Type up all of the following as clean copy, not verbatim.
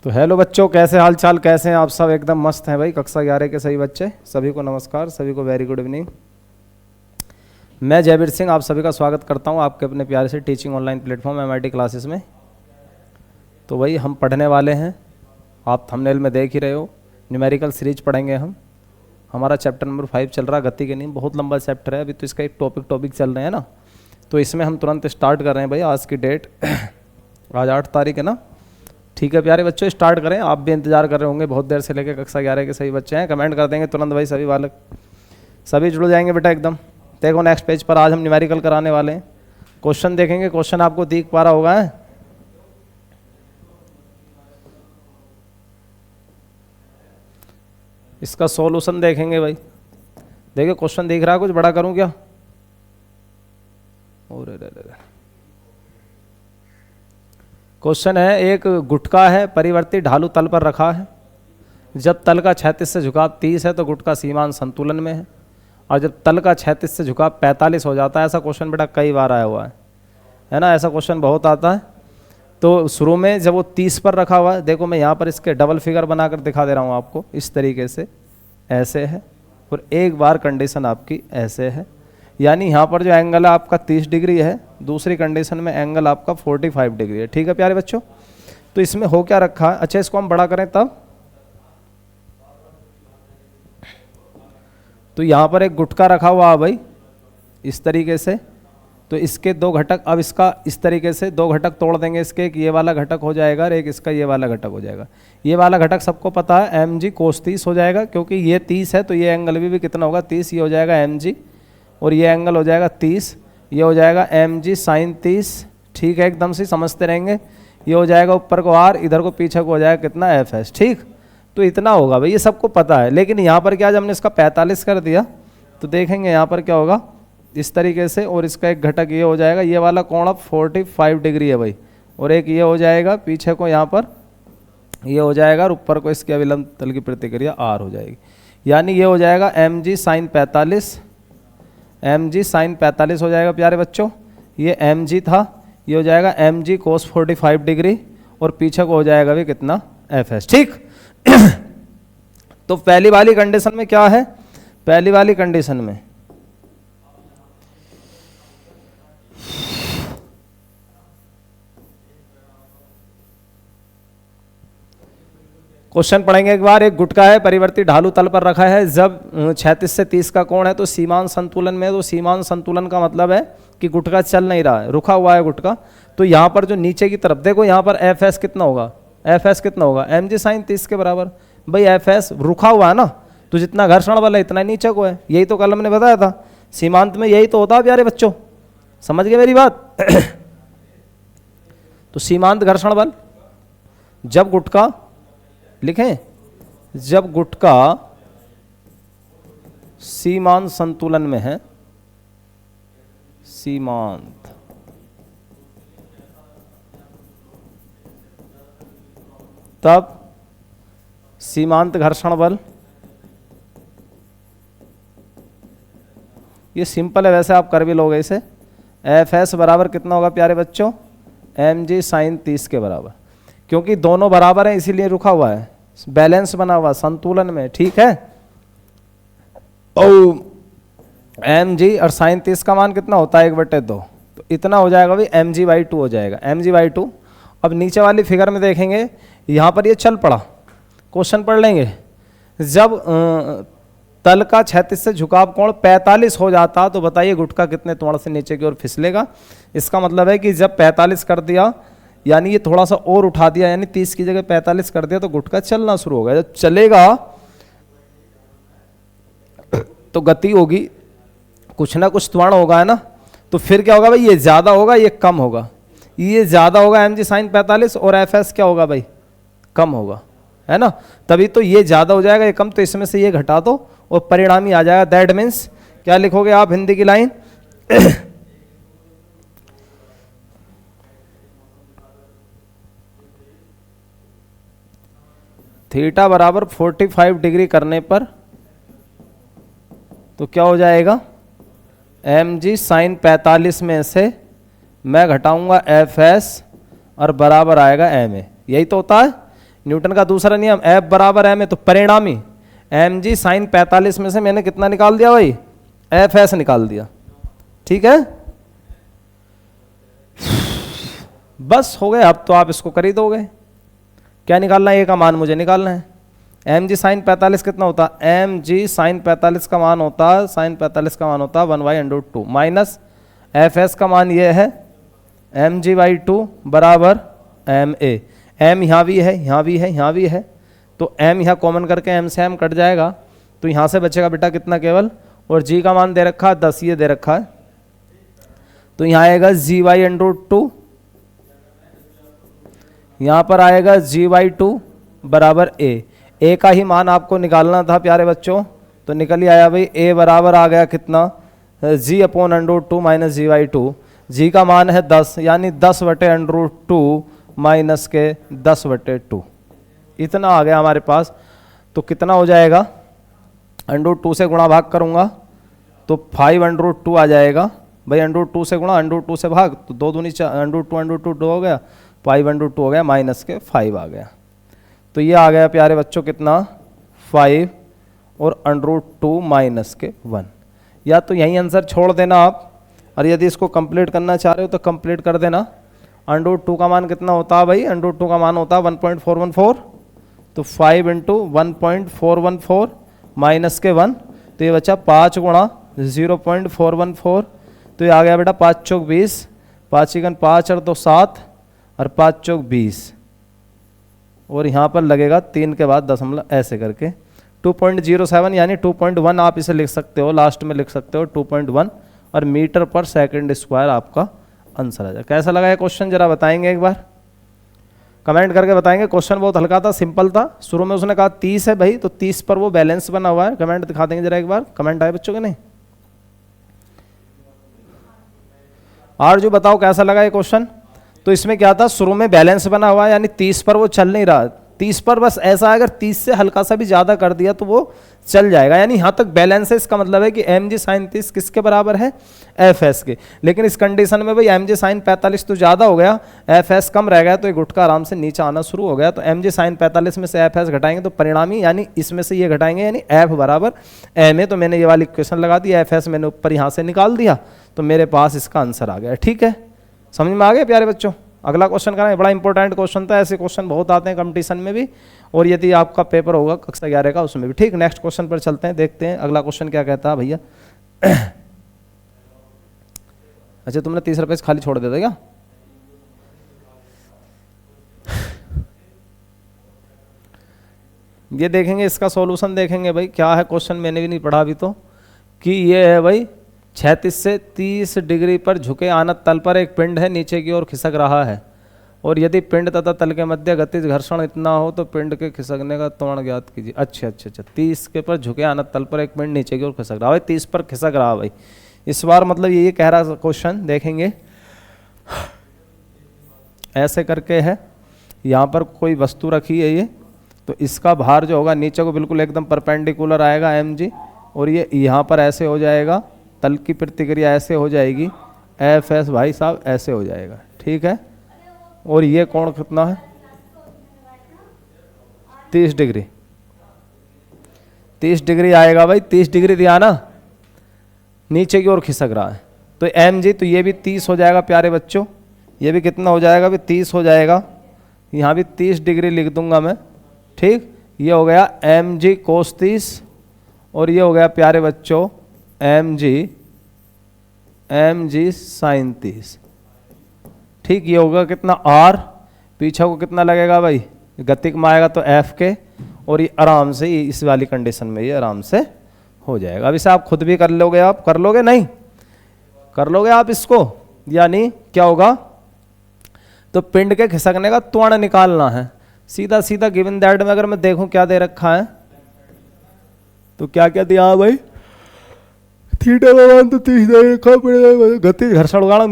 तो हेलो बच्चों, कैसे हाल चाल, कैसे हैं आप सब? एकदम मस्त हैं भाई। कक्षा 11 के सभी बच्चे, सभी को नमस्कार, सभी को वेरी गुड इवनिंग। मैं जयवीर सिंह आप सभी का स्वागत करता हूं आपके अपने प्यारे से teaching online platform MIT classes में। तो वही हम पढ़ने वाले हैं, आप थंबनेल में देख ही रहे हो, न्यूमेरिकल सीरीज पढ़ेंगे हम। हमारा चैप्टर नंबर 5 चल रहा है, गति के नियम। बहुत लंबा चैप्टर है, अभी तो इसका एक टॉपिक चल रहे हैं ना, तो इसमें हम तुरंत स्टार्ट कर रहे हैं भाई। आज की डेट आज 8 तारीख है ना। ठीक है प्यारे बच्चों, स्टार्ट करें। आप भी इंतजार कर रहे होंगे बहुत देर से, लेकर कक्षा 11 के सही बच्चे हैं, कमेंट कर देंगे तुरंत भाई। सभी बालक सभी जुड़ जाएंगे बेटा एकदम। देखो नेक्स्ट पेज पर आज हम न्यूमेरिकल कराने वाले हैं। क्वेश्चन देखेंगे, क्वेश्चन आपको दिख पा रहा होगा है? इसका सॉल्यूशन देखेंगे भाई। देखिए क्वेश्चन दिख रहा है, कुछ बड़ा करूं क्या? क्वेश्चन है, एक गुटका है, परिवर्तित ढालू तल पर रखा है। जब तल का क्षैतिज से झुकाव 30 है तो गुटका सीमान संतुलन में है, और जब तल का क्षैतिज से झुकाव 45 हो जाता है। ऐसा क्वेश्चन बेटा कई बार आया हुआ है ना, ऐसा क्वेश्चन बहुत आता है। तो शुरू में जब वो 30 पर रखा हुआ है, देखो मैं यहाँ पर इसके डबल फिगर बनाकर दिखा दे रहा हूँ आपको। इस तरीके से ऐसे है, और एक बार कंडीशन आपकी ऐसे है, यानी यहाँ पर जो एंगल है आपका 30 डिग्री है, दूसरी कंडीशन में एंगल आपका 45 डिग्री है। ठीक है प्यारे बच्चों, तो इसमें हो क्या रखा है? अच्छा इसको हम बड़ा करें तब, तो यहाँ पर एक गुटका रखा हुआ है भाई इस तरीके से। तो इसके दो घटक, अब इसका इस तरीके से दो घटक तोड़ देंगे इसके। एक ये वाला घटक हो जाएगा और एक इसका ये वाला घटक हो जाएगा। ये वाला घटक सबको पता है mg cos 30 हो जाएगा, क्योंकि ये 30 है तो ये एंगल भी कितना होगा? 30। ये हो जाएगा mg, और ये एंगल हो जाएगा 30, ये हो जाएगा mg sin 30। ठीक है, एकदम से समझते रहेंगे। ये हो जाएगा ऊपर को r, इधर को पीछे को हो जाएगा कितना? fs। ठीक, तो इतना होगा भाई, ये सबको पता है। लेकिन यहाँ पर क्या, जब हमने इसका 45 कर दिया तो देखेंगे यहाँ पर क्या होगा इस तरीके से, और इसका एक घटक ये हो जाएगा, ये वाला कोण अब 45 डिग्री है भाई, और एक ये हो जाएगा पीछे को यहाँ पर ये हो जाएगा, और ऊपर को इसके अविलंब तल की प्रतिक्रिया r हो जाएगी। यानी ये हो जाएगा mg sin 45, mg sin 45 हो जाएगा प्यारे बच्चों। ये mg था, ये हो जाएगा mg cos 45 डिग्री, और पीछे को हो जाएगा भी कितना? fs। ठीक तो पहली वाली कंडीशन में क्या है? पहली वाली कंडीशन में क्वेश्चन पढ़ेंगे एक बार। एक गुटका है, परिवर्तित ढालू तल पर रखा है। जब 36 से 30 का कोण है तो सीमान संतुलन में है। तो सीमान संतुलन का मतलब है कि गुटका चल नहीं रहा है, रुका हुआ है गुटका। तो यहाँ पर जो नीचे की तरफ देखो, यहाँ पर fs कितना होगा? fs कितना होगा? mg sin 30 के बराबर। भाई fs रुका हुआ है ना, तो जितना घर्षण बल है इतना नीचे को है। यही तो कल हमने बताया था, सीमांत में यही तो होता है प्यारे बच्चों। समझ गए मेरी बात? तो सीमांत घर्षण बल, जब गुटका लिखें, जब गुटका सीमांत संतुलन में है, सीमांत तब सीमांत घर्षण बल, ये सिंपल है वैसे, आप कर भी लोगे इसे। fs बराबर कितना होगा प्यारे बच्चों? mg sin 30 के बराबर, क्योंकि दोनों बराबर हैं इसीलिए रुका हुआ है, बैलेंस बना हुआ संतुलन में। ठीक है, mg और sin 30 का मान कितना होता है? 1/2, तो इतना हो जाएगा भाई mg/2 हो जाएगा, mg/2। अब नीचे वाली फिगर में देखेंगे, यहाँ पर ये चल पड़ा, क्वेश्चन पढ़ लेंगे। जब तल का क्षैतिज से झुकाव कोण 45 हो जाता तो बताइए गुटका कितने कोण से नीचे की ओर फिसलेगा? इसका मतलब है कि जब 45 कर दिया, यानी ये थोड़ा सा और उठा दिया, यानी 30 की जगह 45 कर दिया, तो गुटका चलना शुरू होगा। जब चलेगा तो गति होगी, कुछ ना कुछ त्वरण होगा, है ना। तो फिर क्या होगा भाई? ये ज्यादा होगा, ये कम होगा। ये ज्यादा होगा mg sin 45, और fs क्या होगा भाई? कम होगा, है ना। तभी तो ये ज्यादा हो जाएगा, ये कम, तो इसमें से ये घटा दो और परिणामी आ जाएगा। दैट मीन्स क्या लिखोगे आप हिंदी की लाइन? थीटा बराबर 45 डिग्री करने पर तो क्या हो जाएगा? mg sin 45 में से मैं घटाऊंगा fs और बराबर आएगा ma। यही तो होता है। न्यूटन का दूसरा नियम F बराबर m है, तो परिणामी mg साइन 45 में से मैंने कितना निकाल दिया भाई, Fs निकाल दिया। ठीक है, बस हो गए। अब तो आप इसको कर ही दोगे। क्या निकालना है, ए का मान मुझे निकालना है। mg साइन 45 कितना होता है, mg साइन 45 का मान होता है, साइन 45 का मान होता है 1/√2 माइनस Fs का मान ये है mg/2 बराबर ma। m यहाँ भी है, यहाँ भी है, यहाँ भी है, तो m यहाँ कॉमन करके m से m कट जाएगा, तो यहाँ से बचेगा बेटा कितना केवल, और g का मान दे रखा है 10, ये दे रखा है, तो यहाँ आएगा g/√2, यहाँ पर आएगा g/2 बराबर a का ही मान आपको निकालना था प्यारे बच्चों, तो निकल ही आया भाई। a बराबर आ गया कितना, g/√2 माइनस g/2। g का मान है 10, यानी 10/√2 माइनस के 10/2, इतना आ गया हमारे पास। तो कितना हो जाएगा, √2 से गुणा भाग करूँगा तो 5/√2 आ जाएगा भाई। √2 से गुणा, √2 से भाग, तो 2 दूनी √2 2 हो गया, 5/2 हो गया, माइनस के 5 आ गया। तो ये आ गया प्यारे बच्चों कितना, 5 और √2 माइनस के 1। या तो यही आंसर छोड़ देना आप, और यदि इसको कंप्लीट करना चाह रहे हो तो कंप्लीट कर देना। √2 का मान कितना होता है भाई, √2 का मान होता है 1.414, तो 5 × 1.414 माइनस के 1, तो ये बचा 5 गुणा 0.414, तो ये आ गया बेटा 5 चौक 20, 5 × 5 और 2 7 और 5 चौक 20, और यहाँ पर लगेगा 3 के बाद दशमलव ऐसे करके 2.07, यानी 2.1 आप इसे लिख सकते हो, लास्ट में लिख सकते हो 2.1, और मीटर पर सेकंड स्क्वायर आपका आंसर आ जाए। कैसा लगा ये क्वेश्चन जरा बताएंगे एक बार, कमेंट करके बताएंगे। क्वेश्चन बहुत हल्का था, सिंपल था। शुरू में उसने कहा 30 है भाई, तो 30 पर वो बैलेंस बना हुआ है। कमेंट दिखा देंगे जरा एक बार, कमेंट आए बच्चों के नहीं। और जो बताओ कैसा लगा ये क्वेश्चन। तो इसमें क्या था, शुरू में बैलेंस बना हुआ है, यानी 30 पर वो चल नहीं रहा, 30 पर बस ऐसा है, अगर 30 से हल्का सा भी ज़्यादा कर दिया तो वो चल जाएगा, यानी यहाँ तक बैलेंस है। इसका मतलब है कि mg साइन 30 किसके बराबर है, fs के। लेकिन इस कंडीशन में भाई mg साइन 45 तो ज़्यादा हो गया, fs कम रह गया, तो ये गुटका आराम से नीचे आना शुरू हो गया। तो mg साइन 45 में से fs घटाएंगे तो परिणामी, यानी इसमें से ये घटाएंगे, यानी f बराबर ma। तो मैंने ये वाली इक्वेशन लगा दी, fs मैंने ऊपर यहाँ से निकाल दिया, तो मेरे पास इसका आंसर आ गया। ठीक है, समझ में आ गया प्यारे बच्चों। अगला क्वेश्चन करें, बड़ा इंपॉर्टेंट क्वेश्चन था, ऐसे क्वेश्चन बहुत आते हैं कंपटीशन में भी, और यदि आपका पेपर होगा कक्षा 11 का उसमें भी। ठीक, नेक्स्ट क्वेश्चन पर चलते हैं, देखते हैं अगला क्वेश्चन क्या कहता है भैया। अच्छा, तुमने 30 रुपये खाली छोड़ देता क्या। ये देखेंगे, इसका सॉल्यूशन देखेंगे भाई क्या है। क्वेश्चन मैंने भी नहीं पढ़ा अभी तो, कि ये है भाई 36 से 30 डिग्री पर झुके आनत तल पर एक पिंड है, नीचे की ओर खिसक रहा है, और यदि पिंड तथा तल के मध्य गतिज घर्षण इतना हो तो पिंड के खिसकने का त्वरण ज्ञात कीजिए। अच्छा, 30 के पर झुके आनत तल पर एक पिंड नीचे की ओर खिसक रहा है, 30 पर खिसक रहा भाई। इस बार मतलब ये कह रहा क्वेश्चन, देखेंगे ऐसे करके है, यहाँ पर कोई वस्तु रखी है ये, तो इसका भार जो होगा नीचे को बिल्कुल एकदम परपेंडिकुलर आएगा mg, और ये यहाँ पर ऐसे हो जाएगा, तल की प्रतिक्रिया ऐसे हो जाएगी, fs भाई साहब ऐसे हो जाएगा। ठीक है, और ये कोण कितना है, 30 डिग्री, 30 डिग्री आएगा भाई, 30 डिग्री दिया ना, नीचे की ओर खिसक रहा है, तो mg, तो ये भी 30 हो जाएगा प्यारे बच्चों, ये भी कितना हो जाएगा भी 30 हो जाएगा, यहाँ भी 30 डिग्री लिख दूंगा मैं। ठीक, ये हो गया mg cos 30, और ये हो गया प्यारे बच्चों mg sin 30। ठीक, ये होगा कितना r, पीछे को कितना लगेगा भाई, गतिक में आएगा तो f के, और ये आराम से इस वाली कंडीशन में ये आराम से हो जाएगा। अब इसे आप खुद भी कर लोगे, आप कर लोगे नहीं, कर लोगे आप इसको, यानी क्या होगा, तो पिंड के खिसकने का त्वरण निकालना है। सीधा सीधा गिवन दैट में अगर मैं देखूं क्या दे रखा है, तो क्या क्या दिया भाई, थीटा का मान तो 30 दे रखा, गतिज घर्षण गुणांक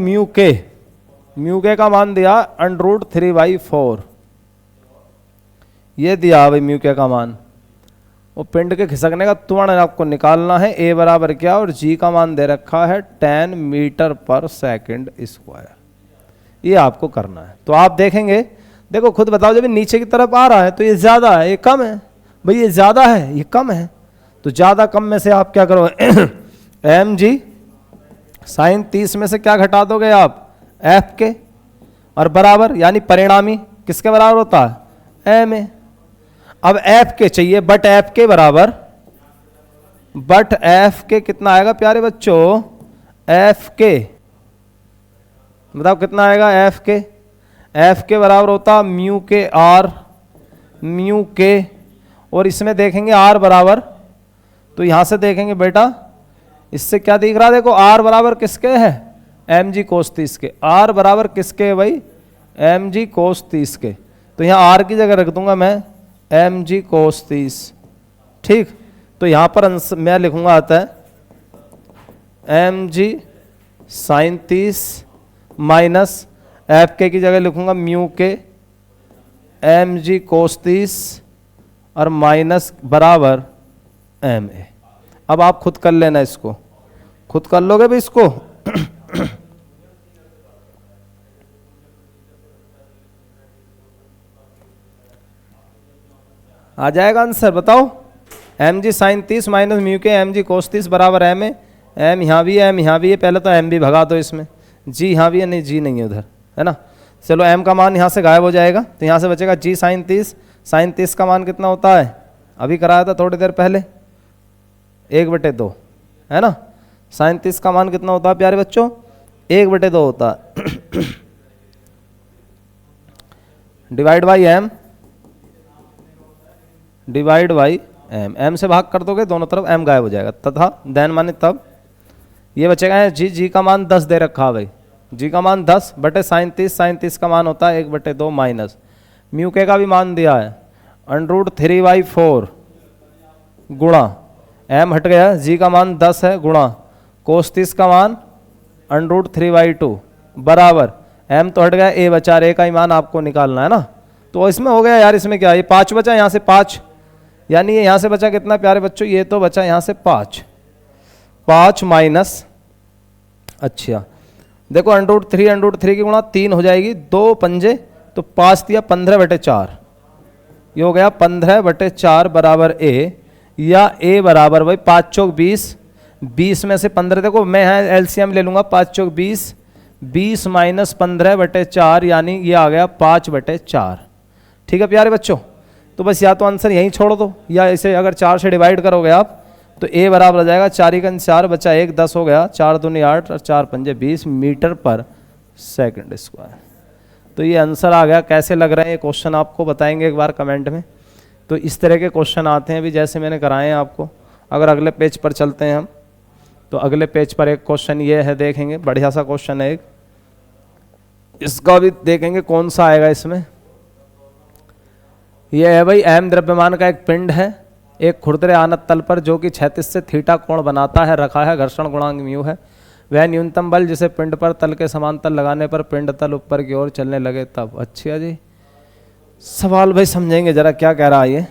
म्यू के का मान दिया √3/4, ये दिया भाई म्यू के का मान। वो पिंड के खिसकने का त्वरण आपको निकालना है, a बराबर क्या, और g का मान दे रखा है 10 मीटर पर सेकंड स्क्वायर, ये आपको करना है। तो आप देखेंगे देखो खुद बताओ, जब नीचे की तरफ आ रहा है तो ये ज़्यादा है, ये कम है। भाई ये ज़्यादा है, ये कम है, तो ज़्यादा कम में से आप क्या करोगे एम जी साइन 30 में से क्या घटा दोगे आप, एफ के, और बराबर, यानी परिणामी किसके बराबर होता है, एम ए। अब एफ के चाहिए, बट एफ के बराबर, बट एफ के कितना आएगा प्यारे बच्चों, एफ के बताओ कितना आएगा, एफ के बराबर होता म्यू के आर, म्यू के, और इसमें देखेंगे आर बराबर, तो यहां से देखेंगे बेटा इससे क्या दिख रहा है, देखो आर बराबर किसके है, एम जी कोस 30 के। आर बराबर किसके है भाई, एम जी कोस 30 के। तो यहाँ आर की जगह रख दूंगा मैं एम जी कोस 30, ठीक। तो यहाँ पर मैं लिखूंगा आता है एम जी साइन 30 माइनस एफ के की जगह लिखूंगा म्यू के एम जी कोस 30 और माइनस बराबर एम ए। अब आप खुद कर लेना, इसको खुद कर लोगे भाई इसको आ जाएगा आंसर, बताओ। एम जी sine 30 minus mu K M जी कोस 30 बराबर एम ए। एम यहाँ भी है, एम यहाँ भी है, पहले तो एम भी भगा दो इसमें, जी यहाँ भी है, नहीं जी नहीं है उधर, है ना। चलो एम का मान यहाँ से गायब हो जाएगा, तो यहाँ से बचेगा जी साइन 30। साइन 30 का मान कितना होता है, अभी कराया था थोड़ी देर पहले, 1/2, है ना। साइन 30 का मान कितना होता है प्यारे बच्चों, 1/2 होता है divide by M, divide by M, M से भाग कर दोगे दोनों तरफ, एम गायब हो जाएगा, तथा देन माने तब ये बचेगा जी, जी का मान 10 दे रखा है भाई, जी का मान 10 बटे साइन 30, साइन 30 का मान होता है 1/2 माइनस म्यू के का भी मान दिया है √3/4 गुणा एम हट गया, जी का मान 10 है गुणा कोस 30 का मान √3/2 बराबर एम तो हट गया, ए बचा, ए का ही मान आपको निकालना है ना। तो इसमें हो गया यार, इसमें क्या, ये 5 बचा, यहाँ से 5, यानी ये यहाँ से बचा कितना प्यारे बच्चों, ये तो बचा यहाँ से 5 माइनस, अच्छा देखो √3 की गुणा 3 हो जाएगी, 2 पंजे तो 5 दिया 15/4, ये हो गया 15/4 बराबर ए, या ए बराबर भाई 5 चौक 20, 20 में से 15, देखो मैं है एलसीएम ले लूंगा, 5 चौक 20, 20 माइनस 15/4, यानी ये आ गया 5/4, ठीक है प्यारे बच्चों। तो बस या तो आंसर यहीं छोड़ दो, या इसे अगर 4 से डिवाइड करोगे आप तो ए बराबर हो जाएगा 4×4 बचा 1, 10 हो गया, 4 दूनी 8 और 4 पंजे 20 मीटर पर सेकंड स्क्वायर। तो ये आंसर आ गया। कैसे लग रहे हैं ये क्वेश्चन आपको बताएंगे एक बार कमेंट में। तो इस तरह के क्वेश्चन आते हैं भी, जैसे मैंने कराए हैं आपको। अगर अगले पेज पर चलते हैं हम, तो अगले पेज पर एक क्वेश्चन ये है, देखेंगे बढ़िया सा क्वेश्चन है एक, इसका भी देखेंगे कौन सा आएगा इसमें। ये है भाई एम द्रव्यमान का एक पिंड है एक खुरदरे आनत तल पर, जो कि क्षैतिज से थीटा कोण बनाता है, रखा है, घर्षण गुणांक म्यू है। वह न्यूनतम बल जिसे पिंड पर तल के समांतर लगाने पर पिंड तल ऊपर की ओर चलने लगे तब। अच्छा जी, सवाल भाई समझेंगे जरा क्या कह रहा है ये।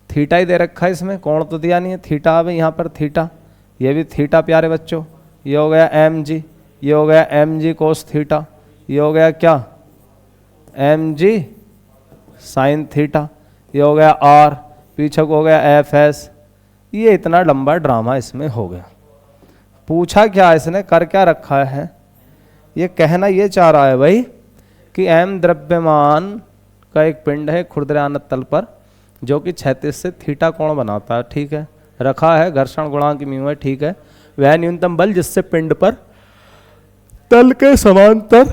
थीटा ही दे रखा है इसमें, कोण तो दिया नहीं है। थीटा भाई यहाँ पर थीटा, ये भी थीटा प्यारे बच्चों, ये हो गया एम जी, ये हो गया एम जी कोस थीटा, ये हो गया क्या एम जी साइन थीटा, ये हो गया आर, पीछे को हो गया एफ एस। ये इतना लंबा ड्रामा इसमें हो गया। पूछा क्या इसने, कर क्या रखा है, ये कहना ये चाह रहा है भाई कि एम द्रव्यमान का एक पिंड है खुरदरे आनत तल पर, जो कि क्षैतिज से थीटा कोण बनाता है, ठीक है, रखा है, घर्षण गुणांक म्यू है, ठीक है। वह न्यूनतम बल जिससे पिंड पर तल के समांतर,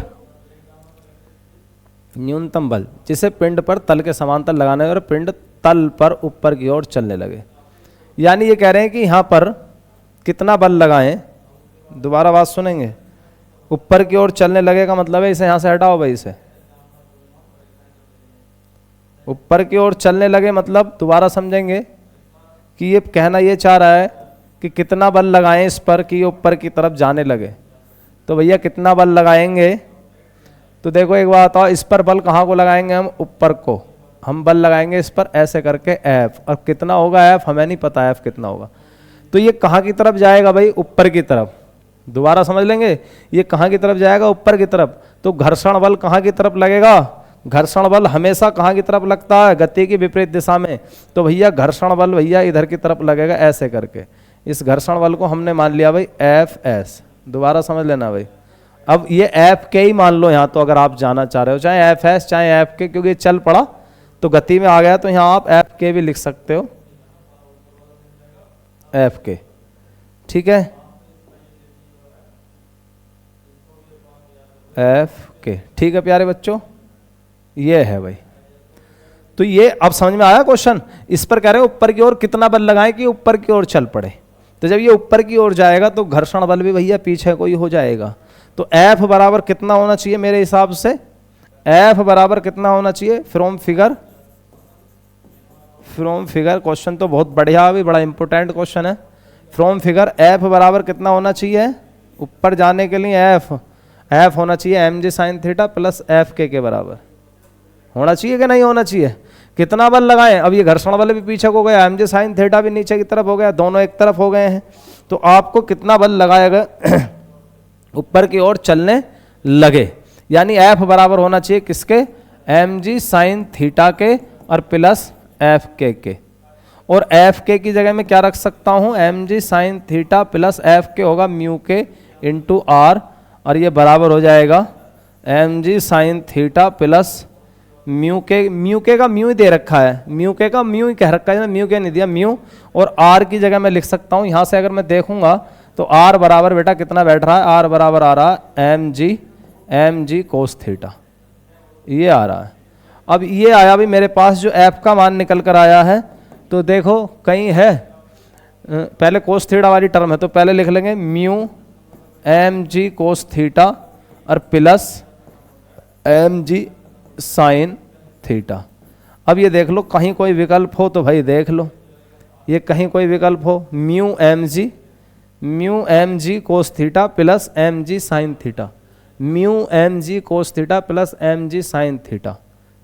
न्यूनतम बल जिसे पिंड पर तल के समांतर लगाने और पिंड तल पर ऊपर की ओर चलने लगे। यानी ये कह रहे हैं कि यहाँ पर कितना बल लगाएं, दोबारा बात सुनेंगे, ऊपर की ओर चलने लगे का मतलब है, इसे यहाँ से हटाओ भाई, इसे ऊपर की ओर चलने लगे मतलब दोबारा समझेंगे कि ये कहना ये चाह रहा है कि कितना बल लगाएं इस पर कि ये ऊपर की तरफ जाने लगे। तो भैया कितना बल लगाएंगे, तो देखो एक बात बताओ, इस पर बल कहाँ को लगाएंगे हम, ऊपर को, हम बल लगाएंगे इस पर ऐसे करके एफ, और कितना होगा एफ हमें नहीं पता एफ कितना होगा। तो ये कहाँ की तरफ जाएगा भाई, ऊपर की तरफ। दोबारा समझ लेंगे, ये कहाँ की तरफ जाएगा, ऊपर की तरफ। तो घर्षण बल कहाँ की तरफ लगेगा, घर्षण बल हमेशा कहाँ की तरफ लगता है, गति की विपरीत दिशा में। तो भैया घर्षण बल भैया इधर की तरफ लगेगा ऐसे करके। इस घर्षण बल को हमने मान लिया भाई एफ एस। दोबारा समझ लेना भाई, अब ये एफ के ही मान लो यहाँ, तो अगर आप जाना चाह रहे हो चाहे एफ एस चाहे एफ के, क्योंकि चल पड़ा तो गति में आ गया, तो यहाँ आप एफ के भी लिख सकते हो, एफ के। ठीक है, एफ के। ठीक है प्यारे बच्चों, ये है भाई। तो ये अब समझ में आया क्वेश्चन। इस पर कह रहे हैं ऊपर की ओर कितना बल लगाएं कि ऊपर की ओर चल पड़े। तो जब ये ऊपर की ओर जाएगा तो घर्षण बल भी भैया पीछे कोई हो जाएगा। तो एफ बराबर कितना होना चाहिए मेरे हिसाब से, एफ बराबर कितना होना चाहिए, फ्रॉम फिगर क्वेश्चन तो बहुत बढ़िया, भी बड़ा इंपॉर्टेंट क्वेश्चन है। फ्रॉम फिगर एफ बराबर कितना होना चाहिए, ऊपर जाने के लिए एफ होना चाहिए एम जी साइन थीटा प्लस एफ के बराबर होना चाहिए कि नहीं होना चाहिए। कितना बल लगाएं, अब ये घर्षण बल भी पीछे हो गया, एम जी साइन थीटा भी नीचे की तरफ हो गया, दोनों एक तरफ हो गए हैं। तो आपको कितना बल लगाएगा ऊपर की ओर चलने लगे, यानी एफ बराबर होना चाहिए किसके, एम जी साइन थीटा के और प्लस एफ के। और एफ के की जगह में क्या रख सकता हूं, एम जी साइन थीटा प्लस एफ के होगा म्यू के इंटू आर, और ये बराबर हो जाएगा एम जी sine theta plus mu K का म्यू ही दे रखा है, म्यू के का म्यू ही कह रखा है, म्यू के नहीं दिया, म्यू। और आर की जगह मैं लिख सकता हूं, यहां से अगर मैं देखूंगा तो आर बराबर बेटा कितना बैठ रहा है, आर बराबर आ रहा है एम जी कोस थीटा, ये आ रहा है। अब ये आया भी मेरे पास जो एफ का मान निकल कर आया है, तो देखो कहीं है, पहले कोस थीटा वाली टर्म है, तो पहले लिख लेंगे mu M G cos theta और plus M G sine theta. अब ये देख लो कहीं कोई विकल्प हो तो भाई देख लो, ये कहीं कोई विकल्प हो, mu M G cos theta plus M G sine theta, mu M G cos theta plus M G sine theta.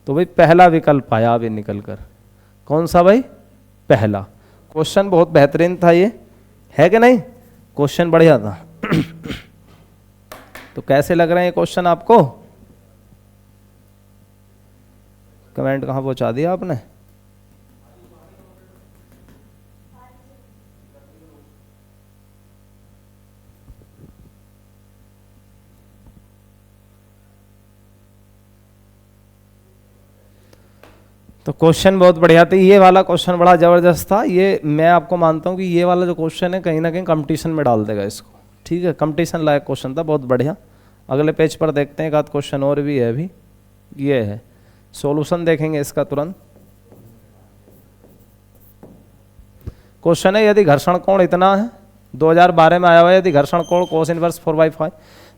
तो भाई पहला विकल्प आया अभी निकल कर, कौन सा भाई, पहला। क्वेश्चन बहुत बेहतरीन था ये, है कि नहीं, क्वेश्चन बढ़िया था। तो कैसे लग रहे हैं ये क्वेश्चन आपको, कमेंट कहाँ पहुंचा दिया आपने। तो क्वेश्चन बहुत बढ़िया था, ये वाला क्वेश्चन बड़ा जबरदस्त था। ये मैं आपको मानता हूँ कि ये वाला जो क्वेश्चन है कहीं ना कहीं कंपटीशन में डाल देगा इसको। ठीक है, कंपटीशन लायक क्वेश्चन था, बहुत बढ़िया। अगले पेज पर देखते हैं, एक आध क्वेश्चन और भी है अभी। ये है सॉल्यूशन, देखेंगे इसका तुरंत। क्वेश्चन है यदि घर्षण कोण इतना है, 2012 में आया हुआ है, यदि घर्षण कोण cos इनवर्स 4/5।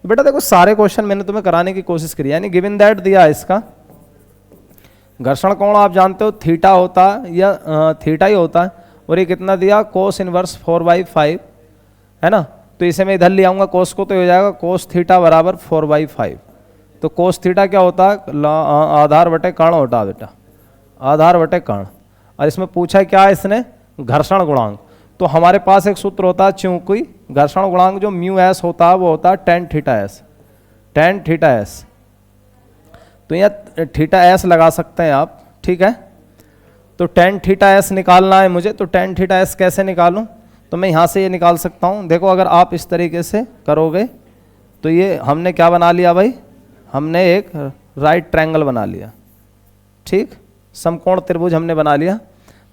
बेटा देखो सारे क्वेश्चन मैंने तुम्हें कराने की कोशिश करी, यानी गिवन दैट दिया है इसका घर्षण कोण आप जानते हो थीटा होता है या थीटा ही होता है, और ये कितना दिया cos इनवर्स 4/5 है ना। तो इसे मैं इधर ले आऊँगा cos को, तो हो जाएगा cos थीटा बराबर 4/5। तो cos थीटा क्या होता है, आधार बटे कर्ण होता है बेटा, आधार बटे कर्ण। और इसमें पूछा है क्या है इसने, घर्षण गुणांक। तो हमारे पास एक सूत्र होता है, चूंकि घर्षण गुणांक जो म्यू एस होता है वो होता है tan theta S, tan theta S. तो यहाँ थीटा एस लगा सकते हैं आप, ठीक है। तो tan थीटा एस निकालना है मुझे, तो tan थीटा एस कैसे निकालूं, तो मैं यहाँ से ये निकाल सकता हूँ। देखो अगर आप इस तरीके से करोगे तो ये हमने क्या बना लिया भाई, हमने एक राइट ट्रायंगल बना लिया, ठीक, समकोण त्रिभुज हमने बना लिया।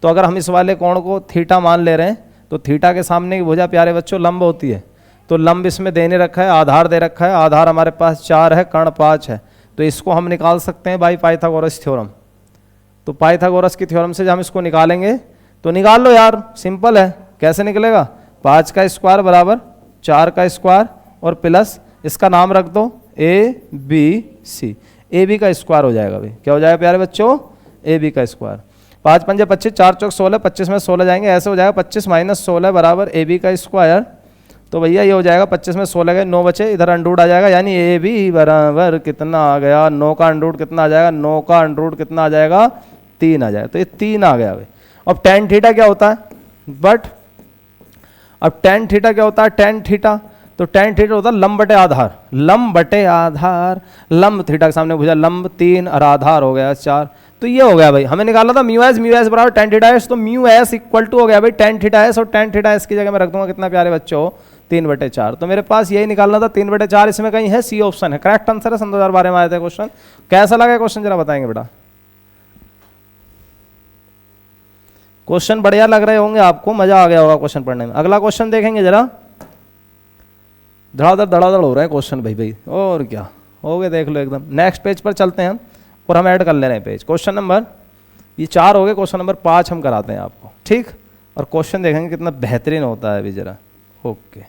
तो अगर हम इस वाले कोण को थीटा मान ले रहे हैं, तो थीटा के सामने की भुजा प्यारे बच्चों लंब होती है। तो लंब इसमें देने रखा है, आधार दे रखा है, आधार हमारे पास 4 है, कर्ण 5 है। तो इसको हम निकाल सकते हैं बाई पाइथागोरस थ्योरम। तो पाइथागोरस की थ्योरम से जब हम इसको निकालेंगे, तो निकाल लो यार, सिंपल है। कैसे निकलेगा, 5 का स्क्वायर बराबर 4 का स्क्वायर और प्लस इसका नाम रख दो ABC, AB का स्क्वायर हो जाएगा भाई। क्या हो जाएगा प्यारे बच्चों, AB का स्क्वायर। 5 पंजे 25, 4 चौक 16, 25 में 16 जाएंगे, ऐसे हो जाएगा 25 माइनस 16 बराबर AB का स्क्वायर। तो भैया ये हो जाएगा 25 में 16 गए, 9 बचे, इधर अंडरूट आ जाएगा, यानी AB बराबर कितना आ गया, 9 का अंडरूट कितना आ जाएगा, 9 का अंडरूट कितना आ जाएगा, 3 आ जाएगा, तो ये 3 आ गया भाई। अब tan थीटा क्या होता है, बट अब tan थीटा क्या होता है, tan थीटा, तो tan थीटा होता है लंब बटे आधार, लंब बटे आधार, लंब थीटा के सामने भुजा लंब 3 और आधार हो गया 4, तो ये हो गया भाई। हमें निकालना था म्यू एस बराबर tan थीटा एस, तो म्यू एस इक्वल टू हो गया भाई tan थीटा एस, और tan थीटा एस की जगह मैं रख दूंगा कितना प्यारे बच्चों 3/4। तो मेरे पास यही निकालना था 3/4, इसमें कहीं है, सी ऑप्शन है, करेक्ट आंसर है। सन 2012 में आया था क्वेश्चन। कैसा लगा क्वेश्चन जरा बताएंगे बेटा। क्वेश्चन बढ़िया लग रहे होंगे आपको, मजा आ गया होगा क्वेश्चन पढ़ने में। अगला क्वेश्चन देखेंगे जरा, धड़ाधड़ हो रहा है क्वेश्चन भाई, और क्या हो गए देख लो एकदम। नेक्स्ट पेज पर चलते हैं और हम ऐड कर ले रहे हैं पेज। क्वेश्चन नंबर ये 4 हो गए, क्वेश्चन नंबर 5 हम कराते हैं आपको, ठीक। और क्वेश्चन देखेंगे कितना बेहतरीन होता है अभी जरा। ओके,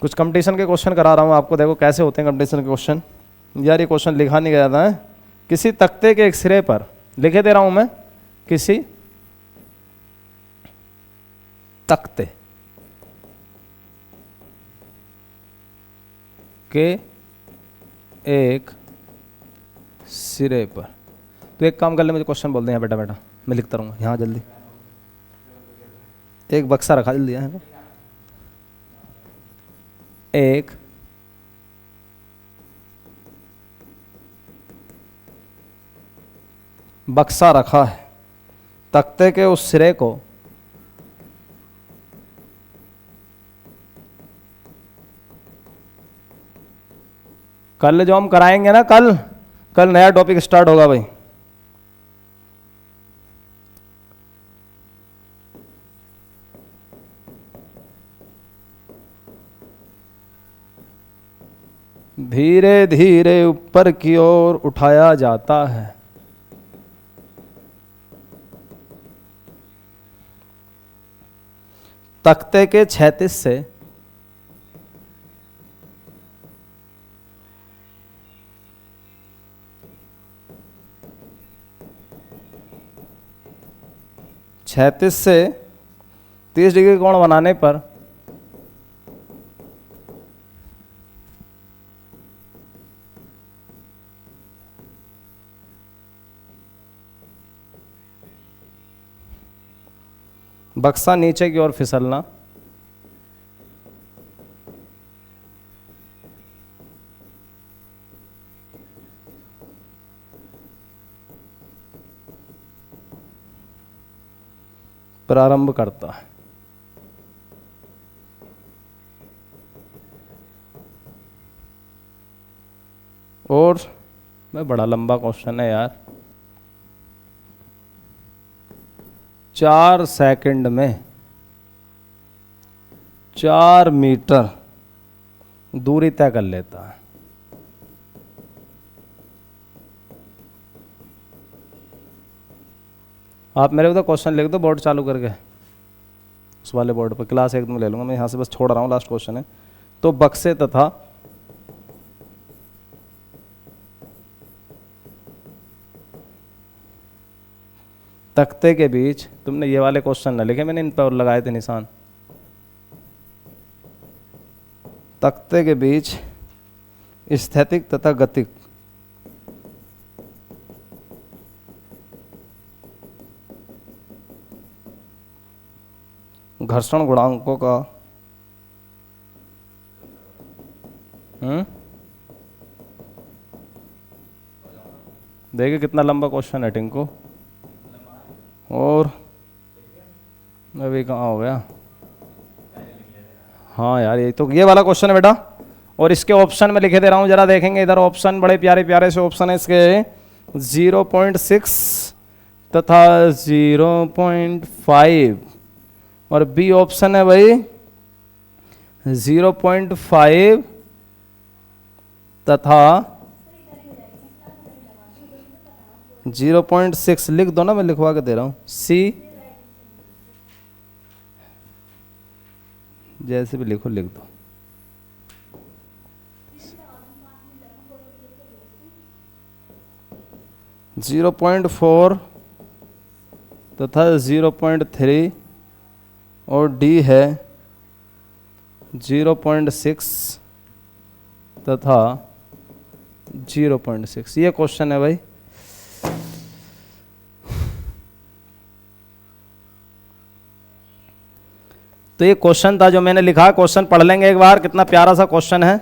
कुछ कंपटीशन के क्वेश्चन करा रहा हूँ आपको, देखो कैसे होते हैं कंपटीशन के क्वेश्चन। यार ये क्वेश्चन लिखा नहीं गया था, किसी तख्ते के एक सिरे पर लिखे दे रहा हूं मैं, किसी तख्ते के एक सिरे पर, तो एक काम कर ले, मुझे क्वेश्चन बोल दे यहाँ, बेटा बेटा मैं लिखता रहूँगा यहाँ जल्दी। एक बक्सा रखा जल्दी है, एक बक्सा रखा है, तख्ते के उस सिरे को कल जो हम कराएंगे ना, कल नया टॉपिक स्टार्ट होगा भाई। धीरे धीरे ऊपर की ओर उठाया जाता है, तख्ते के 36 से (36 से 30 डिग्री कोण बनाने पर बक्सा नीचे की ओर फिसलना, प्रारंभ करता है। और मैं बड़ा लंबा क्वेश्चन है यार, 4 सेकंड में 4 मीटर दूरी तय कर लेता है। आप मेरे को तो क्वेश्चन लिख दो बोर्ड चालू करके, उस वाले बोर्ड पर, क्लास 1 में ले लूंगा मैं, यहाँ से बस छोड़ रहा हूँ, लास्ट क्वेश्चन है। तो बक्से तथा तख्ते के बीच, तुमने ये वाले क्वेश्चन ना लिखे, मैंने इन पर लगाए थे निशान। तख्ते के बीच स्थैतिक तथा गतिक घर्षण गुणांकों का देखिए कितना लंबा क्वेश्चन है टिंकू। और अभी कहाँ हो गया, हाँ यार ये तो ये वाला क्वेश्चन है बेटा, और इसके ऑप्शन में लिखे दे रहा हूँ, जरा देखेंगे इधर ऑप्शन, बड़े प्यारे प्यारे से ऑप्शन है इसके, 0.6 तथा 0.5, और बी ऑप्शन है भाई 0.5 तथा 0.6, लिख दो ना, मैं लिखवा के दे रहा हूँ। सी जैसे भी लिखो लिख दो। (0.4 तथा 0.3, और डी है 0.6 तथा 0.6, ये क्वेश्चन है भाई। तो ये क्वेश्चन था जो मैंने लिखा, क्वेश्चन पढ़ लेंगे एक बार, कितना प्यारा सा क्वेश्चन है।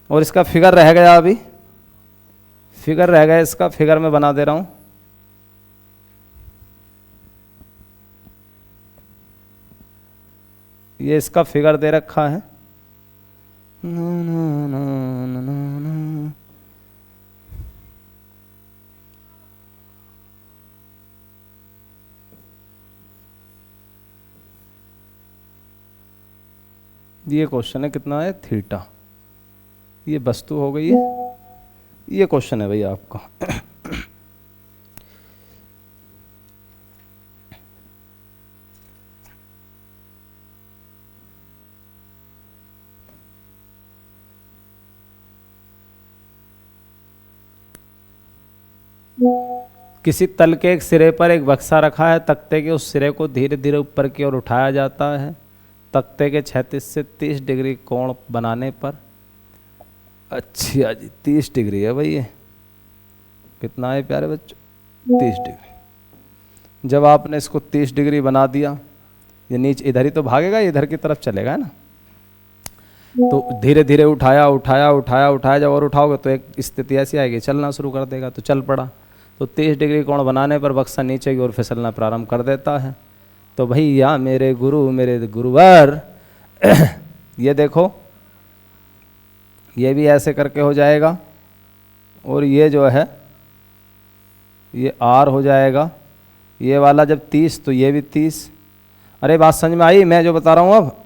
और इसका फिगर रह गया, अभी फिगर रह गया इसका, फिगर में बना दे रहा हूं। ये इसका फिगर दे रखा है। ये क्वेश्चन है, कितना है थीटा, ये वस्तु हो गई है, ये क्वेश्चन है भाई आपका। किसी तल के एक सिरे पर एक बक्सा रखा है, तख्ते के उस सिरे को धीरे धीरे ऊपर की ओर उठाया जाता है। तख्ते के 36 से 30 डिग्री कोण बनाने पर, अच्छा जी 30 डिग्री है भाई, ये कितना है प्यारे बच्चों, 30 डिग्री। जब आपने इसको 30 डिग्री बना दिया, ये नीचे इधर ही तो भागेगा, इधर की तरफ चलेगा ना। तो धीरे धीरे उठाया उठाया उठाया उठाया, जब और उठाओगे तो एक स्थिति ऐसी आएगी, चलना शुरू कर देगा। तो चल पड़ा, तो 30 डिग्री कोण बनाने पर बक्सा नीचे की ओर फिसलना प्रारंभ कर देता है। तो भैया मेरे गुरु, मेरे गुरुवर, ये देखो, ये भी ऐसे करके हो जाएगा, और ये जो है ये R हो जाएगा। ये वाला जब 30 तो ये भी 30। अरे बात समझ में आई मैं जो बता रहा हूँ अब?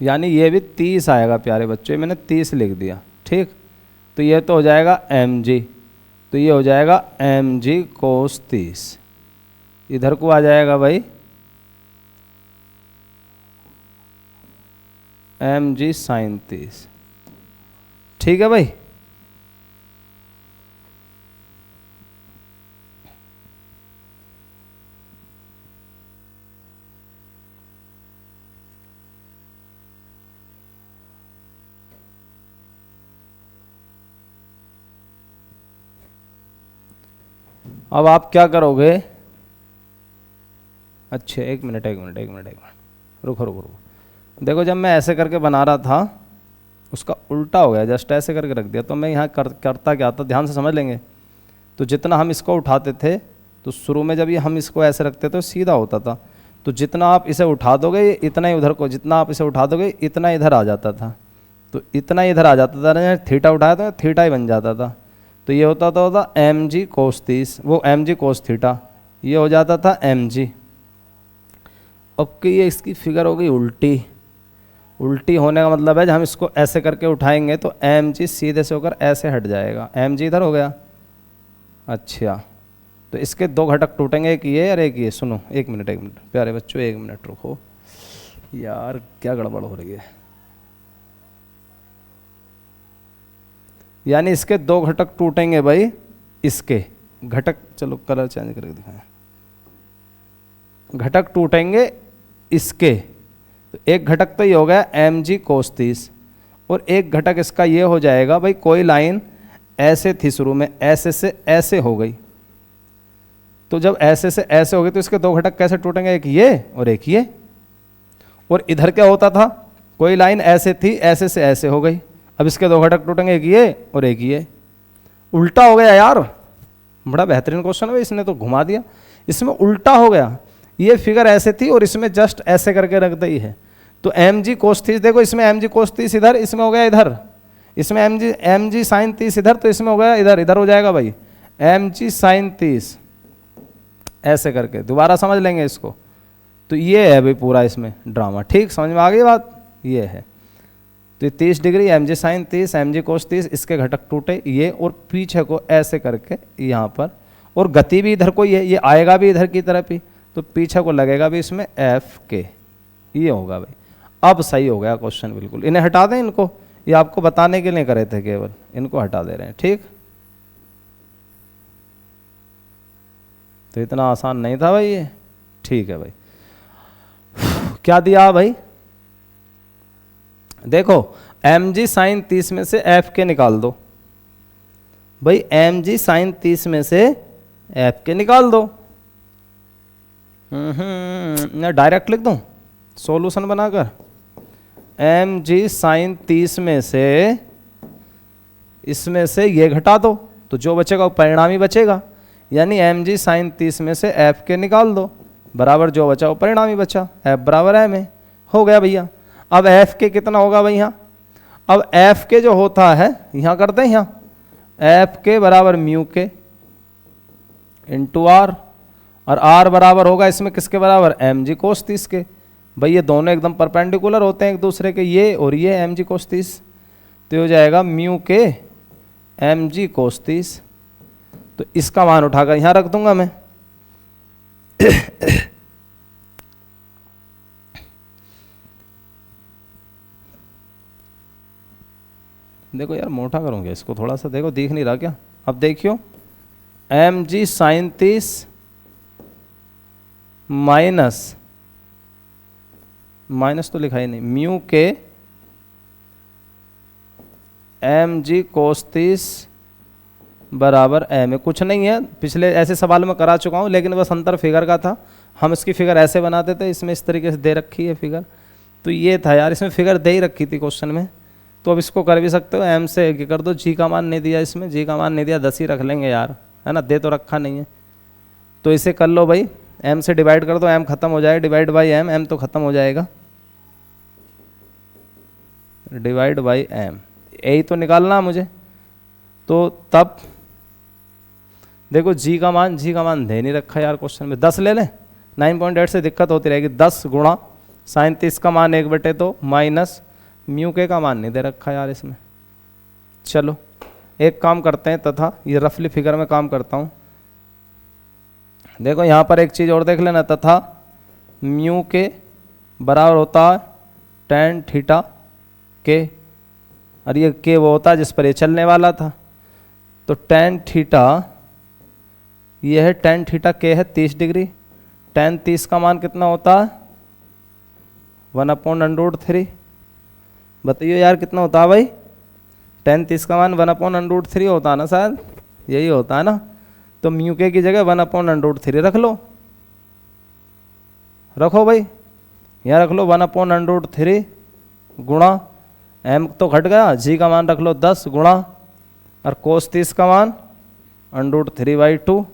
यानी ये भी 30 आएगा प्यारे बच्चों, मैंने 30 लिख दिया, ठीक। तो ये तो हो जाएगा mg, तो ये हो जाएगा mg cos 30। इधर को आ जाएगा भाई mg sin 30, ठीक है भाई। अब आप क्या करोगे, अच्छा एक मिनट रुको, देखो जब मैं ऐसे करके बना रहा था उसका उल्टा हो गया, जस्ट ऐसे करके रख दिया। तो मैं यहाँ करता क्या था, ध्यान से समझ लेंगे। तो जितना हम इसको उठाते थे, तो शुरू में जब ये हम इसको ऐसे रखते थे तो सीधा होता था। तो जितना आप इसे उठा दोगे इतना ही उधर को, जितना आप इसे उठा दोगे इतना इधर आ जाता था। तो इतना इधर आ जाता था, थीटा उठाया तो थीटा ही बन जाता था। तो ये होता था mg cos 30, वो mg cos थीटा, ये हो जाता था mg। अब कि ये इसकी फिगर हो गई उल्टी। उल्टी होने का मतलब है जब हम इसको ऐसे करके उठाएंगे तो mg सीधे से होकर ऐसे हट जाएगा, mg इधर हो गया। अच्छा, तो इसके दो घटक टूटेंगे, एक ये और एक ये। सुनो एक मिनट प्यारे बच्चों, एक मिनट रुको यार, क्या गड़बड़ हो रही है। यानी इसके दो घटक टूटेंगे भाई, इसके घटक, चलो कलर चेंज करके दिखाएं, घटक टूटेंगे इसके। तो एक घटक तो ये हो गया mg cos 30, और एक घटक इसका ये हो जाएगा भाई, कोई लाइन ऐसे थी शुरू में, ऐसे से ऐसे हो गई। तो जब ऐसे से ऐसे हो गई तो इसके दो घटक कैसे टूटेंगे, एक ये और एक ये। और इधर क्या होता था, कोई लाइन ऐसे थी, ऐसे से ऐसे हो गई। अब इसके दो घटक टूटेंगे, एक ये और एक ये। उल्टा हो गया यार, बड़ा बेहतरीन क्वेश्चन है, इसने तो घुमा दिया। इसमें उल्टा हो गया, ये फिगर ऐसे थी और इसमें जस्ट ऐसे करके रख दी है। तो mg cos 30, देखो इसमें mg cos 30 इधर, इसमें हो गया इधर। इसमें mg sin 30 इधर, तो इसमें हो गया इधर, इधर हो जाएगा भाई mg sin 30। ऐसे करके दोबारा समझ लेंगे इसको। तो ये है भाई पूरा इसमें ड्रामा, ठीक, समझ में आ गई बात। ये है तो 30 degree mg sin 30, mg cos 30, इसके घटक टूटे ये, और पीछे को ऐसे करके यहाँ पर, और गति भी इधर को ही है, ये आएगा भी इधर की तरफ ही, तो पीछे को लगेगा भी इसमें एफ के, ये होगा भाई। अब सही हो गया क्वेश्चन बिल्कुल। इन्हें हटा दें, इनको, ये आपको बताने के लिए करे थे केवल, इनको हटा दे रहे हैं, ठीक। तो इतना आसान नहीं था भाई ये। ठीक है भाई, क्या दिया भाई, देखो mg साइन 30 में से एफ के निकाल दो भाई, mg साइन 30 में से एफ के निकाल दो। मैं डायरेक्ट लिख दूं सॉल्यूशन बनाकर, mg साइन 30 में से इसमें से ये घटा दो तो जो बचेगा वो परिणामी बचेगा, यानी mg साइन 30 में से f के निकाल दो बराबर जो बचा वो परिणामी बचा, f बराबर m है। हो गया भैया। अब f के कितना होगा भाई यहाँ, अब f के जो होता है यहाँ करते हैं, यहाँ f के बराबर म्यू के इंटू आर, और r बराबर होगा इसमें किसके बराबर, mg कोस 30 के। भाई ये दोनों एकदम परपेंडिकुलर होते हैं एक दूसरे के, ये और ये mg कोस 30, तो हो जाएगा म्यू के mg कोस 30। तो इसका मान उठाकर यहाँ रख दूंगा मैं। देखो यार मोटा करूँगा इसको थोड़ा सा, देखो दिख नहीं रहा क्या, अब देखियो mg साइन 30 माइनस तो लिखा ही नहीं, म्यू के mg कोस 30 बराबर m है। कुछ नहीं है, पिछले ऐसे सवाल में करा चुका हूँ, लेकिन बस अंतर फिगर का था। हम इसकी फिगर ऐसे बनाते थे, इसमें इस तरीके से दे रखी है फिगर, तो ये था यार, इसमें फिगर दे ही रखी थी क्वेश्चन में, तो अब इसको कर भी सकते हो। m से कर दो, g का मान नहीं दिया, इसमें g का मान नहीं दिया, 10 ही रख लेंगे यार, है ना, दे तो रखा नहीं है। तो इसे कर लो भाई, m से डिवाइड कर दो, m खत्म हो जाएगा, डिवाइड बाई m, m तो खत्म हो जाएगा, डिवाइड बाई m, यही तो निकालना मुझे। तो तब देखो g का मान दे नहीं रखा यार क्वेश्चन में, 10 ले लें, 9.8 से दिक्कत होती रहेगी। 10 गुणा साइन 30 का मान 1/2 माइनस म्यू के का मान नहीं दे रखा यार इसमें। चलो एक काम करते हैं, तथा ये रफली फिगर में काम करता हूँ। देखो यहाँ पर एक चीज़ और देख लेना, तथा म्यू के बराबर होता है tan थीटा के, और ये के वो होता है जिस पर ये चलने वाला था, तो tan थीटा ये है, tan थीटा के है 30 डिग्री, tan 30 का मान कितना होता है 1/√3। बताइए यार कितना होता है भाई, tan 30 का मान 1/√3 होता है ना, शायद यही होता है ना। तो म्यू के की जगह 1/√3 रख लो, रखो भाई, यहाँ रख लो 1/√3 गुणा m तो घट गया, g का मान रख लो 10 गुणा, और cos 30 का मान √3/2,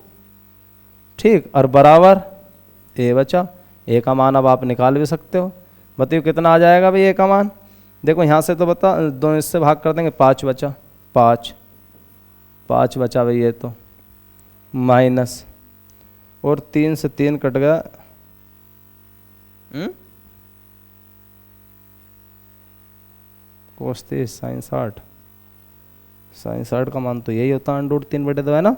ठीक, और बराबर a बचा। a का मान अब आप निकाल भी सकते हो, बताइए कितना आ जाएगा भाई a का मान। देखो यहाँ से तो बता दो, इससे भाग कर देंगे, 5 बचा, 5 बचा भाई, ये तो माइनस, और 3 से 3 कट गया, cos 30 साइन 60 का मान तो यही होता है √3/2, है ना।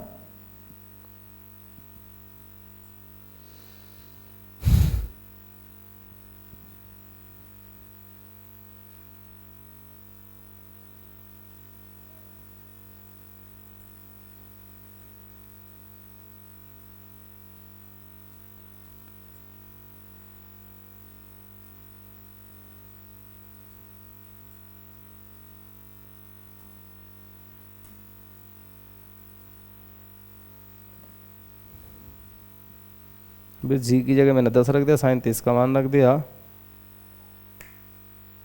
भाई जी की जगह मैंने 10 रख दिया, साइन 30 का मान रख दिया,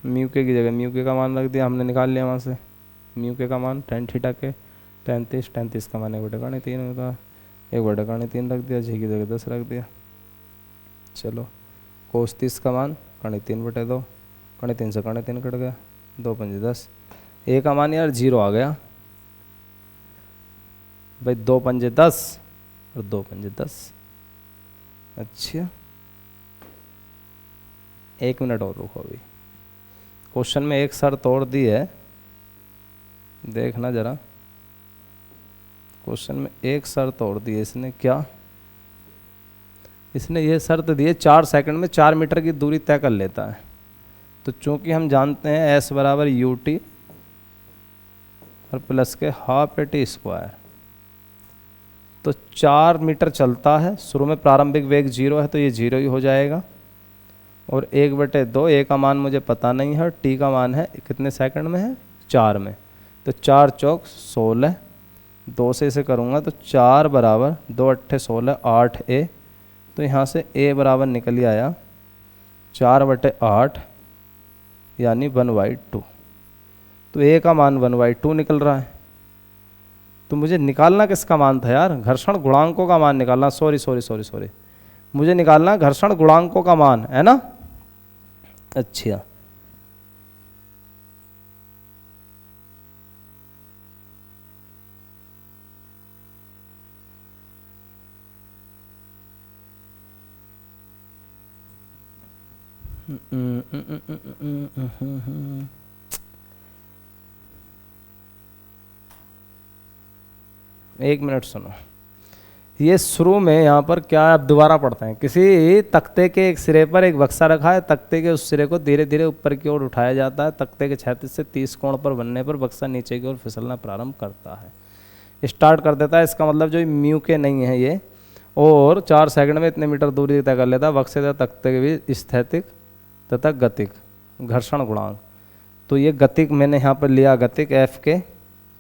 म्यू के की जगह म्यू के का मान रख दिया, हमने निकाल लिया वहाँ से म्यू के का मान, tan थीटा के tan 30 का मान 1/3 होता है, 1/3 रख दिया, जी की जगह 10 रख दिया। चलो cos 30 का मान 3/2, 3 से 3 कट गया, 2 पंजे 10, a का मान यार 0 आ गया भाई, 2 पंजे 10 और 2 पंजे 10। अच्छा 1 मिनट और रुको, अभी क्वेश्चन में एक शर्त और दी है, देखना जरा, क्वेश्चन में एक शर्त और दी है इसने, क्या इसने ये शर्त दी है 4 सेकंड में 4 मीटर की दूरी तय कर लेता है। तो चूंकि हम जानते हैं s बराबर ut और प्लस के ½ at², तो 4 मीटर चलता है, शुरू में प्रारंभिक वेग 0 है तो ये 0 ही हो जाएगा। और 1/2, ए का मान मुझे पता नहीं है, टी का मान है कितने सेकंड में है, 4 में। तो 4 चौक 16, 2 से इसे करूँगा तो 4 बराबर 2 अट्ठे 16, 8 ए। तो यहाँ से ए बराबर निकल ही आया 4/8 यानी 1/2। तो ए का मान 1/2 निकल रहा है। तो मुझे निकालना किसका मान था यार, घर्षण गुणांकों का मान निकालना। सॉरी, मुझे निकालना घर्षण गुणांकों का मान, है ना। अच्छा, एक मिनट सुनो। ये शुरू में यहाँ पर क्या है, अब दोबारा पढ़ते हैं। किसी तख्ते के एक सिरे पर एक बक्सा रखा है, तख्ते के उस सिरे को धीरे धीरे ऊपर की ओर उठाया जाता है। तख्ते के 36 से 30 कोण पर बनने पर बक्सा नीचे की ओर फिसलना प्रारंभ करता है, स्टार्ट कर देता है। इसका मतलब जो म्यू के नहीं है ये, और 4 सेकंड में इतने मीटर दूरी तय कर लेता है बक्से तथा तख्ते के बीच स्थैतिक तथा गतिक घर्षण गुणांक। तो ये गतिक मैंने यहाँ पर लिया, गतिक एफ के।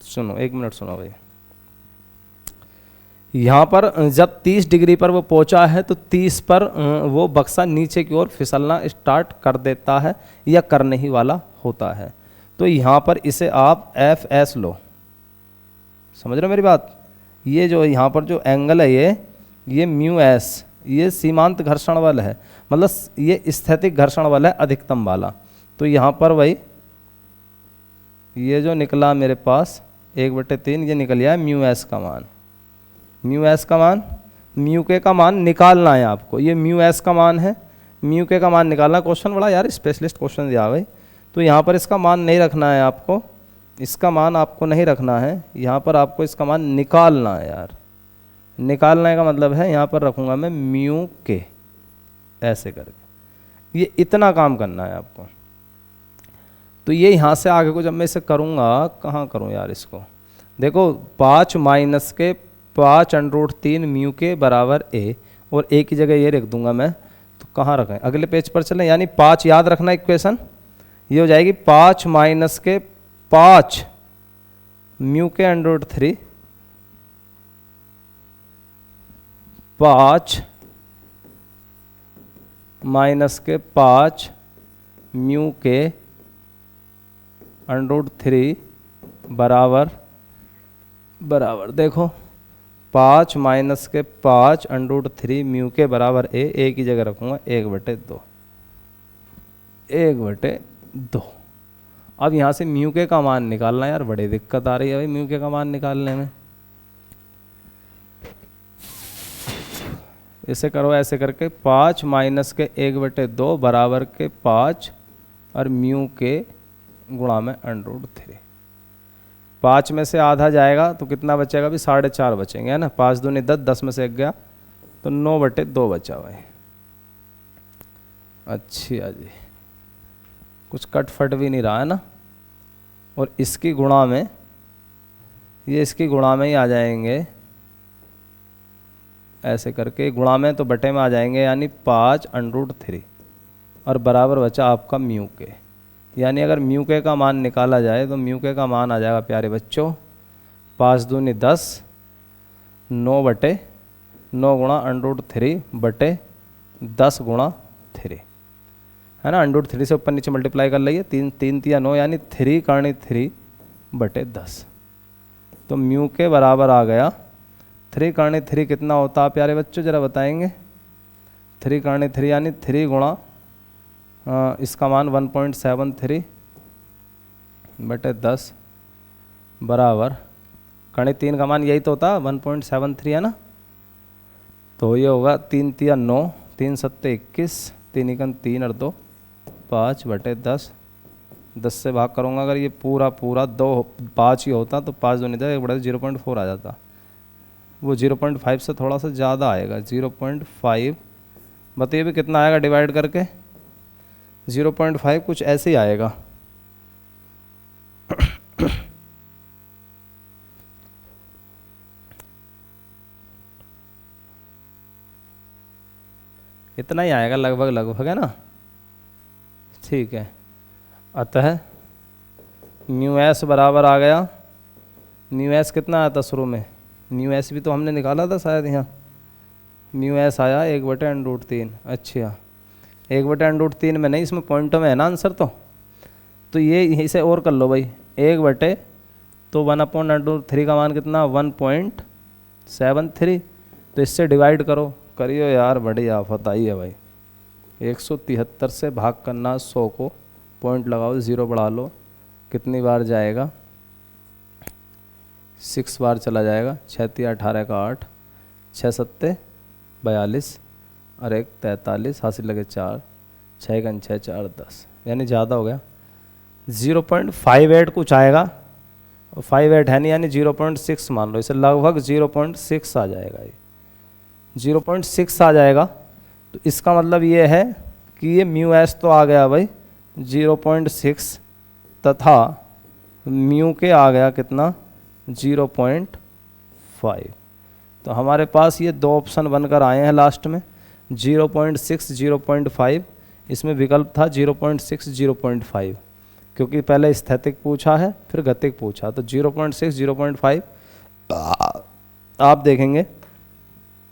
सुनो, एक मिनट सुनो भाई। यहाँ पर जब 30 डिग्री पर वो पहुँचा है तो 30 पर वो बक्सा नीचे की ओर फिसलना स्टार्ट कर देता है या करने ही वाला होता है। तो यहाँ पर इसे आप एफ एस लो, समझ रहे हो मेरी बात। ये जो यहाँ पर जो एंगल है ये म्यू एस, ये सीमांत घर्षण बल है, मतलब ये स्थैतिक घर्षण बल है अधिकतम वाला। तो यहाँ पर भाई ये जो निकला मेरे पास 1/3 ये निकल गया म्यू एस का मान। म्यू एस का मान, म्यू के का मान निकालना है आपको। ये म्यू एस का मान है, म्यू के का मान निकालना। क्वेश्चन बड़ा यार स्पेशलिस्ट क्वेश्चन दिया भाई। तो यहाँ पर इसका मान नहीं रखना है आपको, इसका मान आपको नहीं रखना है, यहाँ पर आपको इसका मान निकालना है यार। निकालने का मतलब है यहाँ पर रखूँगा मैं म्यू के, ऐसे करके। ये इतना काम करना है आपको। तो ये यहाँ से आगे को जब मैं इसे करूँगा, कहाँ करूँ यार इसको, देखो 5 माइनस के 5√3 म्यू के बराबर ए, और ए की जगह ये रख दूंगा मैं। तो कहाँ रखें, अगले पेज पर चलें। यानी 5 याद रखना इक्वेशन, ये हो जाएगी 5 माइनस के 5 म्यू के √3, 5 माइनस के 5 म्यू के √3 बराबर देखो 5 माइनस के 5 √3 म्यू के बराबर ए की जगह रखूँगा 1/2, 1/2। अब यहाँ से म्यू के का मान निकालना यार, बड़ी दिक्कत आ रही है भाई म्यू के का मान निकालने में। इसे करो ऐसे करके 5 माइनस के 1/2 बराबर के 5 और म्यू के गुणा में √3। 5 में से आधा जाएगा तो कितना बचेगा अभी, 4.5 बचेंगे, है ना। 5 दूनी 10, 10 में से 1 गया तो 9/2 बचा भाई। अच्छा जी, कुछ कट फट भी नहीं रहा है ना। और इसकी गुणा में, ये इसकी गुणा में ही आ जाएंगे ऐसे करके, गुणा में तो बटे में आ जाएंगे, यानी 5√3 और बराबर बचा आपका म्यू के। यानी अगर म्यू के का मान निकाला जाए तो म्यू के का मान आ जाएगा प्यारे बच्चों 5 दूनी 10, 9/9 गुणा √3 बटे 10 गुणा 3, है ना। √3 से ऊपर नीचे मल्टीप्लाई कर लीजिए, 3 3 या 9 यानी 3×3/10। तो म्यू के बराबर आ गया 3×3 कितना होता है प्यारे बच्चों, ज़रा बताएंगे। 3×3 यानी 3 गुणा इसका मान 1.73/10 बराबर कर्ण 3 का मान यही तो होता 1.73, है ना। तो ये होगा 3 3 9, 3 7 21, 3 1 3 और 2 5/10। 10 से भाग करूँगा अगर ये पूरा 2 5 ही होता तो 5 दूनी 10, 0.4 आ जाता। वो 0.5 से थोड़ा सा ज़्यादा आएगा, 0.5। बताइए भी कितना आएगा डिवाइड करके, 0.5 कुछ ऐसे ही आएगा। इतना ही आएगा लगभग लगभग, है ना। ठीक है, अतः म्यू एस बराबर आ गया, म्यू एस कितना आया था शुरू में, म्यू एस भी तो हमने निकाला था शायद यहाँ, म्यू एस आया 1/√3। अच्छा 1/√3 में नहीं, इसमें पॉइंटों में है ना आंसर। तो ये इसे और कर लो भाई, 1/, तो 1/√3 का मान कितना 1.73, तो इससे डिवाइड करो, करियो यार, बड़ी आफत आई है भाई। 173 से भाग करना 100 को, पॉइंट लगाओ, 0 बढ़ा लो, कितनी बार जाएगा, 6 बार चला जाएगा। 6 × 18 का 8, 6 × 7 42 और 1 43, हासिल लगे 4, 6 × 6 4 10, यानी ज़्यादा हो गया। 0.58 कुछ आएगा, 58 है नहीं, यानी 0.6 मान लो इसे, लगभग 0.6 आ जाएगा, ये 0.6 आ जाएगा। तो इसका मतलब ये है कि ये म्यू एस तो आ गया भाई 0.6, तथा म्यू के आ गया कितना 0.5। तो हमारे पास ये दो ऑप्शन बनकर आए हैं लास्ट में, 0.6 0.5, इसमें विकल्प था 0.6 0.5, क्योंकि पहले स्थैतिक पूछा है फिर गतिक पूछा, तो 0.6 0.5 आप देखेंगे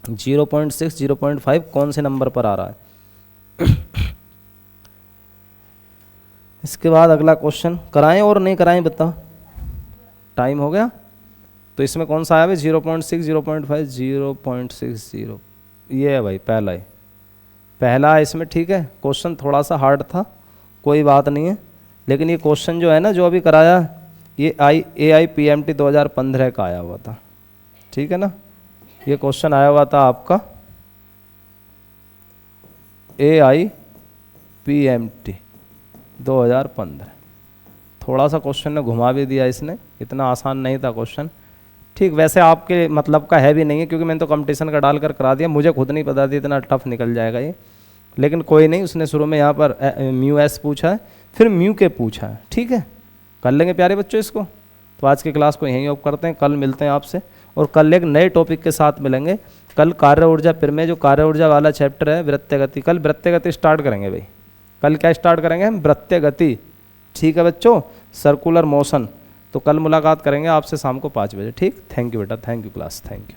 0.6 0.5 कौन से नंबर पर आ रहा है। इसके बाद अगला क्वेश्चन कराएं और नहीं कराएं बताओ, टाइम हो गया। तो इसमें कौन सा आया भाई 0.6 0.5 0.60, ये है भाई पहला ही, पहला है इसमें। ठीक है, क्वेश्चन थोड़ा सा हार्ड था, कोई बात नहीं है, लेकिन ये क्वेश्चन जो है ना जो अभी कराया, ये AIPMT 2015 का आया हुआ था। ठीक है ना, ये क्वेश्चन आया हुआ था आपका AIPMT 2015। थोड़ा सा क्वेश्चन ने घुमा भी दिया इसने, इतना आसान नहीं था क्वेश्चन। ठीक, वैसे आपके मतलब का है भी नहीं है, क्योंकि मैंने तो कंपटीशन का डालकर करा दिया, मुझे खुद नहीं पता था इतना टफ निकल जाएगा ये, लेकिन कोई नहीं, उसने शुरू में यहाँ पर म्यू एस पूछा है, फिर म्यू के पूछा है। ठीक है, कर लेंगे प्यारे बच्चों इसको। तो आज की क्लास को यहीं ऑफ करते हैं, कल मिलते हैं आपसे, और कल एक नए टॉपिक के साथ मिलेंगे। कल कार्य ऊर्जा फिर में जो कार्य ऊर्जा वाला चैप्टर है वृत्तीय गति, कल वृत्तीय गति स्टार्ट करेंगे भाई। कल क्या स्टार्ट करेंगे हम, वृत्तीय गति। ठीक है बच्चों, सर्कुलर मोशन। तो कल मुलाकात करेंगे आपसे शाम को 5 बजे। ठीक, थैंक यू बेटा, thank you class, thank you.